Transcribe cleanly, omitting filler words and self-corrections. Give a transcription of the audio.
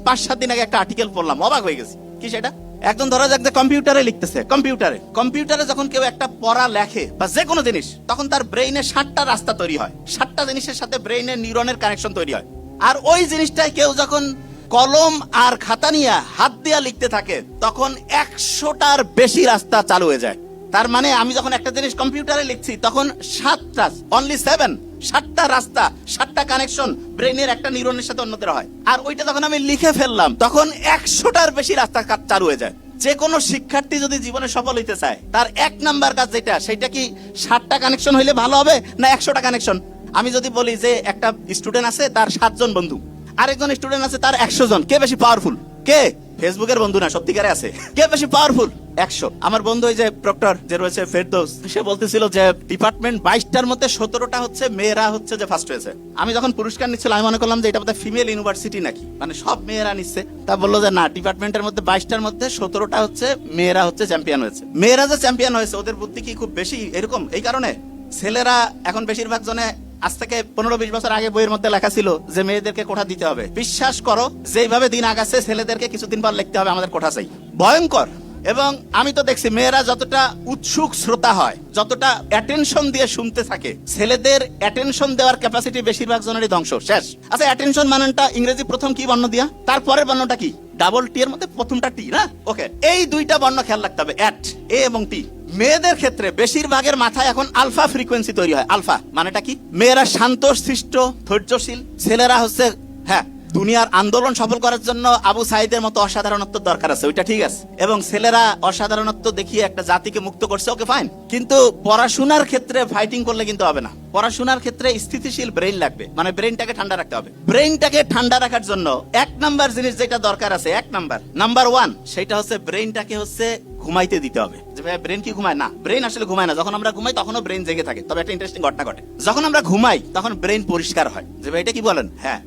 5-7 দিন আগে একটা আর্টিকেল পড়লাম, অবাক হয়ে গেছি। কি সেটা? একজন ধরা যাক যে কম্পিউটারে লিখতেছে, কম্পিউটারে যখন কেউ একটা পড়া লেখে বা যে কোনো জিনিস, তখন তার ব্রেইনে 7টা রাস্তা তৈরি হয়, 7টা জিনিসের সাথে ব্রেইনের নিউরনের কানেকশন তৈরি হয়। আর ওই জিনিসটাই কেউ যখন কলম আর খাতা নিয়ে হাত দিয়া লিখতে থাকে, তখন 100টার বেশি রাস্তা চালু হয়ে যায়। তার মানে আমি যখন একটা জিনিস কম্পিউটারে লিখছি, তখন 7টা রাস্তা, 7টা কানেকশন ব্রেইনের একটা নিউরনের সাথে অন্যদের হয়। আর ওইটা যখন আমি লিখে ফেললাম, তখন 100টার বেশি রাস্তা চালু হয়ে যায়। যে কোনো শিক্ষার্থী যদি জীবনে সফল হইতে চায়, তার 1 নাম্বার কাজ যেটা, সেটা কি 7টা কানেকশন হইলে ভালো হবে না 100টা কানেকশন? আমি যদি বলি যে একটা স্টুডেন্ট আছে, তার 7 জন বন্ধু, আরেকজন স্টুডেন্ট আছে তার 100 জন, কে বেশি পাওয়ারফুল? কে? ফেসবুকের বন্ধু না, সত্যিকারে আছে। কে বেশি পাওয়ারফুল? 100। আমার বন্ধু এই যে প্রক্টর যে রয়েছে ফেরদৌস, সে বলতেছিল যে ডিপার্টমেন্ট 22টার মধ্যে 17টা হচ্ছে মেয়েরা হচ্ছে যে ফার্স্ট হয়েছে। আমি যখন পুরস্কার নিচ্ছিল, আমি মনে করলাম যে এটা বোধহয় ফিমেল ইউনিভার্সিটি নাকি, মানে সব মেয়েরা নিচ্ছে। তা বললো যে না, ডিপার্টমেন্টের মধ্যে 22টার মধ্যে 17টা হচ্ছে মেয়েরা হচ্ছে চ্যাম্পিয়ন হয়েছে। মেয়েরা যে চ্যাম্পিয়ন হয়েছে, ওদের বুদ্ধি কি খুব বেশি এরকম? এই কারণে ছেলেরা এখন বেশিরভাগ জনে, আজ থেকে 15-20 বছর আগে বইয়ের মধ্যে লেখা ছিল যে মেয়েদেরকে কোঠা দিতে হবে। বিশ্বাস করো, যেভাবে দিন আগাচ্ছে, ছেলেদেরকে কিছুদিন পর লিখতে হবে আমাদের কোঠা চাই। ভয়ঙ্কর। এবং আমি তো দেখছি মেয়েরা যতটা উৎসুক শ্রোতা হয়, যতটা অ্যাটেনশন দিয়ে শুনতে থাকে, ছেলেদের অ্যাটেনশন দেওয়ার ক্যাপাসিটি বেশিরভাগ জনেরই ধ্বংস, শেষ। আচ্ছা, অ্যাটেনশন মানেটা ইংরেজি প্রথম কি বর্ণ দিয়া, তারপরের বর্ণটা কি? ডাবল টি এর মধ্যে প্রথমটা টি না? ওকে, এই দুইটা বর্ণ খেয়াল রাখতে হবে, অ্যাট, এ এবং টি। মেয়েদের ক্ষেত্রে বেশিরভাগের মাথায় এখন আলফা ফ্রিকোয়েন্সি তৈরি হয়। আলফা মানেটা কি? মেয়েরা শান্ত শিষ্ট ধৈর্যশীল, ছেলেরা হচ্ছে, হ্যাঁ, দুনিয়ার আন্দোলন সফল করার জন্য আবু সাইদের মতো অসাধারণত্ব দরকার আছে, ওইটা ঠিক আছে। এবং ছেলেরা অসাধারণত্ব দেখিয়ে একটা জাতিকে মুক্ত করছে, ওকে ফাইন। কিন্তু পড়াশোনার ক্ষেত্রে ফাইটিং করলে কিন্তু হবে না। পড়াশোনার ক্ষেত্রে স্থিতিশীল ব্রেইন লাগবে, মানে ব্রেইনটাকে ঠান্ডা রাখতে হবে। ব্রেইনটাকে ঠান্ডা রাখার জন্য 1 নাম্বার জিনিস যেটা দরকার আছে, নাম্বার 1, সেটা হচ্ছে ব্রেইনটাকে হচ্ছে ঘুমাইতে দিতে হবে। যে ভাই ব্রেন কি ঘুমায় না? ব্রেন আসলে ঘুমায় না। যখন আমরা ঘুমাই তখনও ব্রেন জেগে থাকে। তবে একটা ইন্টারেস্টিং ঘটনা ঘটে, যখন আমরা ঘুমাই তখন ব্রেন পরিষ্কার হয়। যে ভাই এটা কি বলেন? হ্যাঁ।